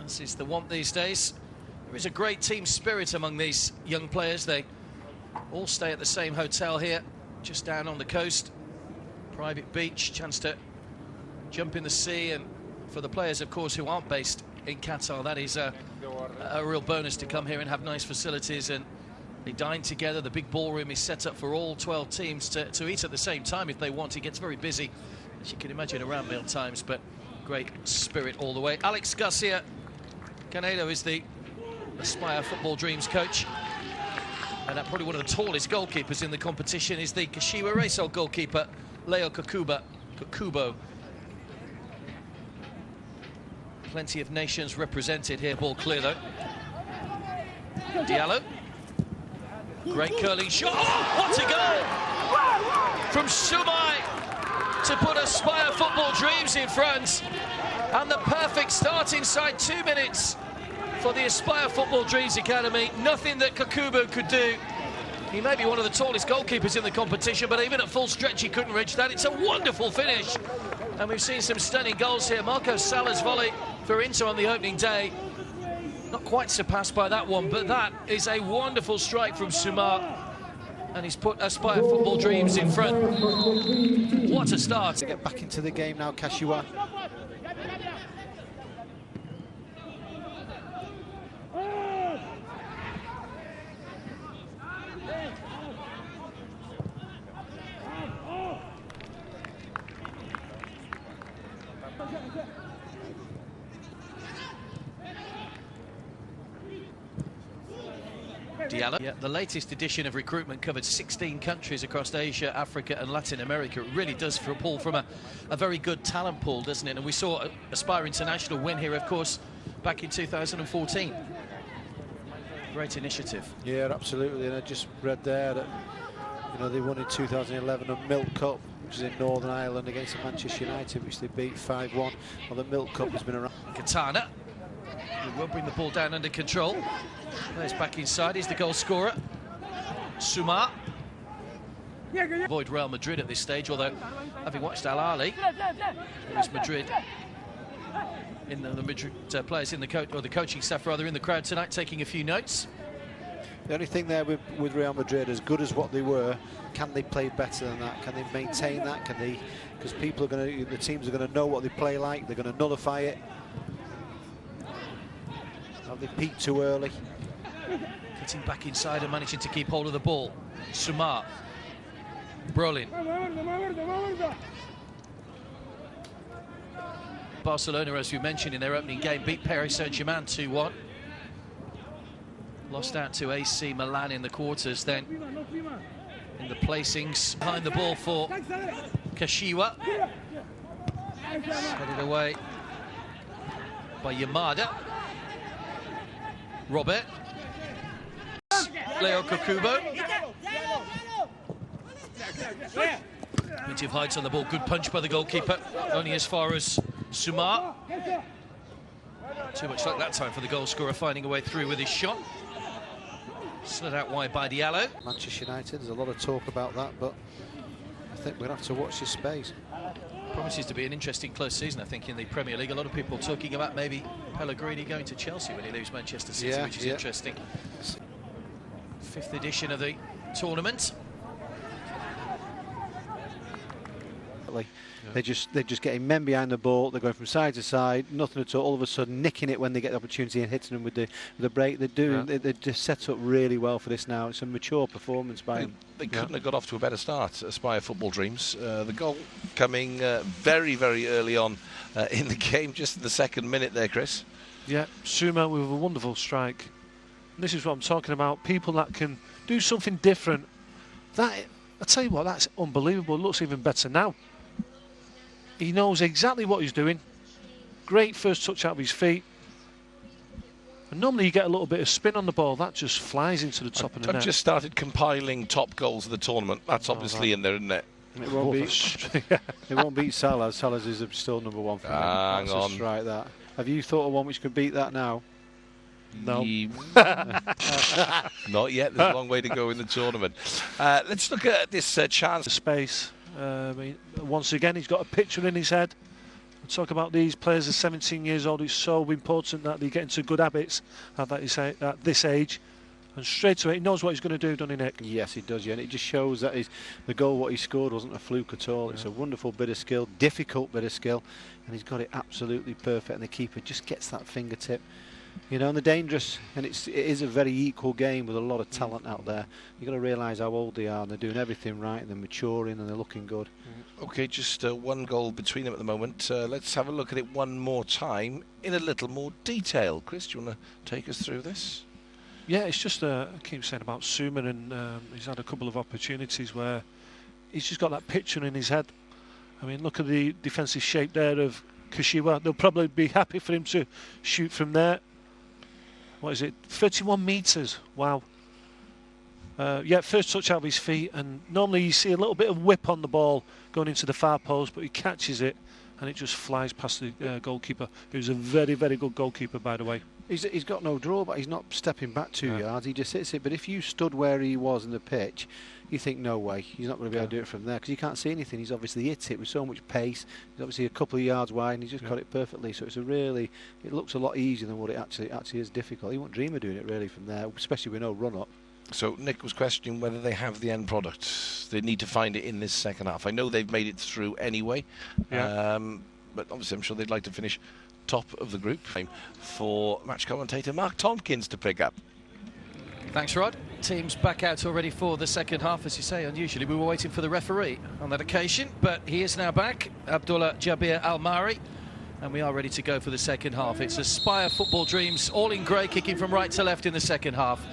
as is the want these days. There is a great team spirit among these young players. They all stay at the same hotel here, just down on the coast. Private beach, chance to jump in the sea, and for the players, of course, who aren't based in Qatar, that is a real bonus to come here and have nice facilities. And they dine together. The big ballroom is set up for all 12 teams to eat at the same time if they want. It gets very busy, as you can imagine, around meal times, but great spirit all the way. Alex Garcia Canedo is the Aspire Football Dreams coach, and probably one of the tallest goalkeepers in the competition is the Kashiwa Reysol goalkeeper, Leo Kakubo. Plenty of nations represented here. Ball clear though. Diallo. Great curling shot. Oh, what a goal from Soumah to put Aspire Football Dreams in front. And the perfect start inside 2 minutes for the Aspire Football Dreams Academy. Nothing that Kakubo could do. He may be one of the tallest goalkeepers in the competition, but even at full stretch he couldn't reach that. It's a wonderful finish. And we've seen some stunning goals here. Marco Salah's volley for Inter on the opening day. Not quite surpassed by that one, but that is a wonderful strike from Soumah. And he's put Aspire Football Dreams in front. What a start. To get back into the game now, Kashiwa. Diallo. Yeah, the latest edition of recruitment covered 16 countries across Asia, Africa and Latin America. It really does pull from a very good talent pool, doesn't it? And we saw Aspire International win here, of course, back in 2014. Great initiative. Yeah, absolutely. And I just read there that, you know, they won in 2011 a Milk Cup, which is in Northern Ireland, against Manchester United, which they beat 5-1. Well, the Milk Cup has been around. Katana. He will bring the ball down under control. There's back inside. He's the goal scorer. Soumah. Avoid Real Madrid at this stage, although having watched Al-Ali, it's Madrid in the Madrid players in the coaching staff rather in the crowd tonight, taking a few notes. The only thing there with Real Madrid, as good as what they were, can they play better than that? Can they maintain that? Can they? Because people are going to, the teams are going to know what they play like. They're going to nullify it. Have they peaked too early? Getting back inside and managing to keep hold of the ball. Soumah. Brolin. Barcelona, as we mentioned in their opening game, beat Paris Saint-Germain 2-1. Lost out to AC Milan in the quarters then. In the placings, behind the ball for Kashiwa. Headed away by Yamada. Robert. Leo Kakubo. Plenty of heights on the ball. Good punch by the goalkeeper. Only as far as Soumah. Too much luck that time for the goal scorer, finding a way through with his shot. Slid out wide by Diallo. Manchester United, there's a lot of talk about that, but I think we're going to have to watch this space. Promises to be an interesting close season, I think, in the Premier League. A lot of people talking about maybe Pellegrini going to Chelsea when he leaves Manchester City, which is interesting. 5th edition of the tournament. They're just getting men behind the ball. They're going from side to side, nothing at all. All of a sudden, nicking it when they get the opportunity and hitting them with the break. They're doing. Yeah. They're just set up really well for this now. It's a mature performance by them. They couldn't have got off to a better start. Aspire Football Dreams. The goal coming very, very early on in the game, just in the 2nd minute there, Chris. Yeah, Soumah with a wonderful strike. And this is what I'm talking about. People that can do something different. That, I tell you what, that's unbelievable. It looks even better now. He knows exactly what he's doing. Great first touch out of his feet. And normally you get a little bit of spin on the ball. That just flies into the top of the net. I've just started compiling top goals of the tournament. That's obviously in there, isn't it? It won't beat. It won't beat Salah's. Salah's is still #1 for me. Hang on. Just strike that. Have you thought of one which could beat that now? No. Not yet. There's a long way to go in the tournament. Let's look at this chance. Space. Once again, he's got a picture in his head. talk about these players at 17 years old. It's so important that they get into good habits at this age. And straight away, he knows what he's going to do, doesn't he, Nick? Yes, he does, yeah. And it just shows that the goal, what he scored, wasn't a fluke at all. Yeah. It's a wonderful bit of skill, difficult bit of skill, and he's got it absolutely perfect. And the keeper just gets that fingertip, you know, and they're dangerous. And it is a very equal game with a lot of talent out there. You've got to realise how old they are, and they're doing everything right, and they're maturing, and they're looking good. OK, just one goal between them at the moment. Let's have a look at it one more time in a little more detail. Chris, do you want to take us through this? Yeah, it's just, I keep saying about Soumah, and he's had a couple of opportunities where he's just got that picture in his head. I mean, look at the defensive shape there of Kashiwa. They'll probably be happy for him to shoot from there. What is it? 31 metres. Wow. Yeah, first touch out of his feet, and normally you see a little bit of whip on the ball going into the far post, but he catches it and it just flies past the goalkeeper, who's a very, very good goalkeeper, by the way. He's got no drawback. He's not stepping back 2 yards. He just hits it. But if you stood where he was in the pitch, you think, no way, he's not going to be able to do it from there, because you can't see anything. He's obviously hit it with so much pace. He's obviously a couple of yards wide, and he's just got it perfectly. So it looks a lot easier than what it actually is difficult. He won't dream of doing it really from there, especially with no run up. So Nick was questioning whether they have the end product. They need to find it in this second half. I know they've made it through anyway, but obviously I'm sure they'd like to finish top of the group. For match commentator Mark Tompkins to pick up. Thanks, Rod. Teams back out already for the second half, as you say. Unusually, we were waiting for the referee on that occasion, but he is now back, Abdullah Jabir Al-Mari, and we are ready to go for the second half. It's Aspire Football Dreams, all in grey, kicking from right to left in the second half.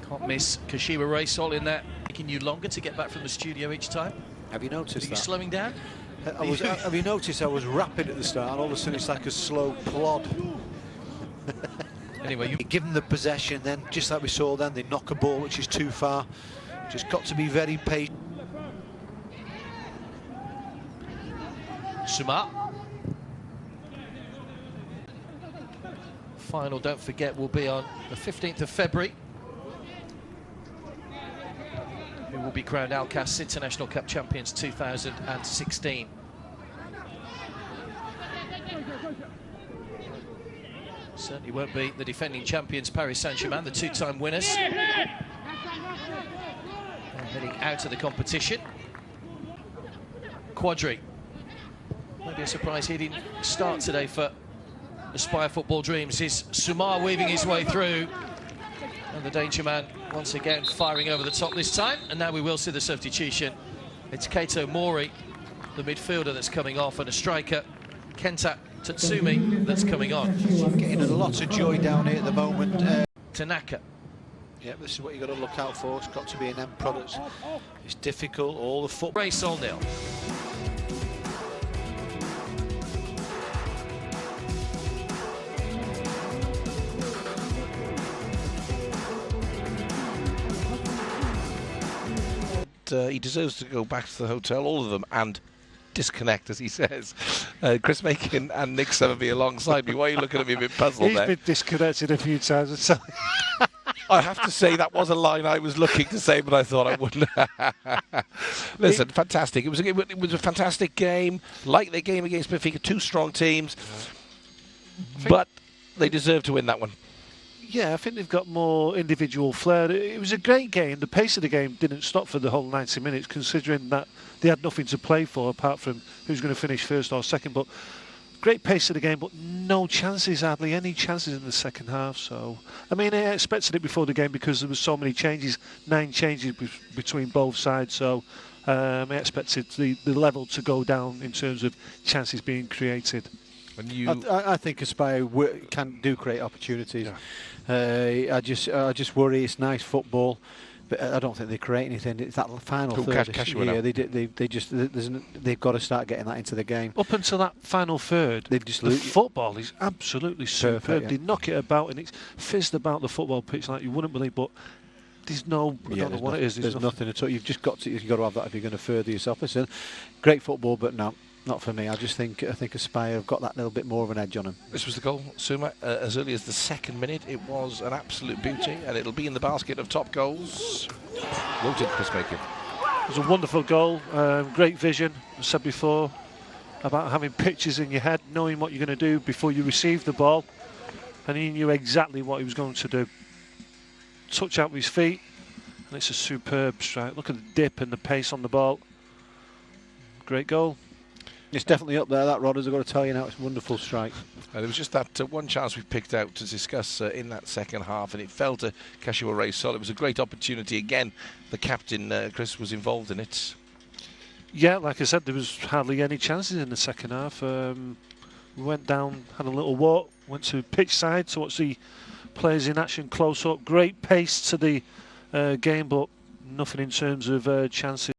Can't miss Kashiwa Race, all in there. Taking you longer to get back from the studio each time. Have you noticed that? Are you slowing down? Have you noticed I was rapid at the start, and all of a sudden it's like a slow plod. Anyway, you give them the possession, then just like we saw then, they knock a ball which is too far. Just got to be very patient. Soumah. Final, don't forget, will be on the 15th of February. Who will be crowned Alhassane International Cup champions 2016. Certainly won't be the defending champions Paris Saint-Germain, the two-time winners. And heading out of the competition. Quadri. Maybe a surprise he didn't start today for Aspire Football Dreams. Is Soumah weaving his way through. And the danger man once again firing over the top this time. And now we will see the substitution. It's Kato Mori, the midfielder, that's coming off, and a striker, Kenta Tatsumi, that's coming on. Getting a lot of joy down here at the moment. Tanaka. Yeah, this is what you've got to look out for. It's got to be an end product. It's difficult, all the football. Race all nil. He deserves to go back to the hotel, all of them, and disconnect, as he says. Chris Macon and Nick Summerby alongside me. Why are you looking at me a bit puzzled there? He's been disconnected a few times. So I have to say that was a line I was looking to say, but I thought I wouldn't. Listen, fantastic. It was a fantastic game, like the game against Benfica. Two strong teams, but they deserve to win that one. Yeah, I think they've got more individual flair. It was a great game. The pace of the game didn't stop for the whole 90 minutes, considering that they had nothing to play for apart from who's going to finish first or second. But great pace of the game, but no chances, hardly any chances in the second half. So, I mean, I expected it before the game because there were so many changes, 9 changes between both sides. So I expected the level to go down in terms of chances being created. I think Aspire can create opportunities. Yeah. I just worry. It's nice football, but I don't think they create anything. It's that final third. They've got to start getting that into the game. Up until that final third, the football is absolutely superb. Yeah. They knock it about, and it's fizzed about the football pitch like you wouldn't believe. But there's no, I don't know what it is. There's nothing at all. You've got to have that if you're going to further yourself. It's great football, but no. Not for me. I think Aspire have got that little bit more of an edge on them. This was the goal, Soumah, as early as the 2nd minute. It was an absolute beauty, and it'll be in the basket of top goals. Noted Chris Macon. It was a wonderful goal, great vision. As I said before, about having pictures in your head, knowing what you're going to do before you receive the ball, and he knew exactly what he was going to do. Touch out with his feet, and it's a superb strike. Look at the dip and the pace on the ball. Great goal. It's definitely up there, that, Rodders. I've got to tell you now, it's a wonderful strike. There was just that one chance we picked out to discuss in that second half, and it fell to Kashiwa Reysol. It was a great opportunity. Again, the captain, Chris, was involved in it. Yeah, like I said, there was hardly any chances in the second half. We went down, had a little walk, went to pitch side to watch the players in action close up. Great pace to the game, but nothing in terms of chances.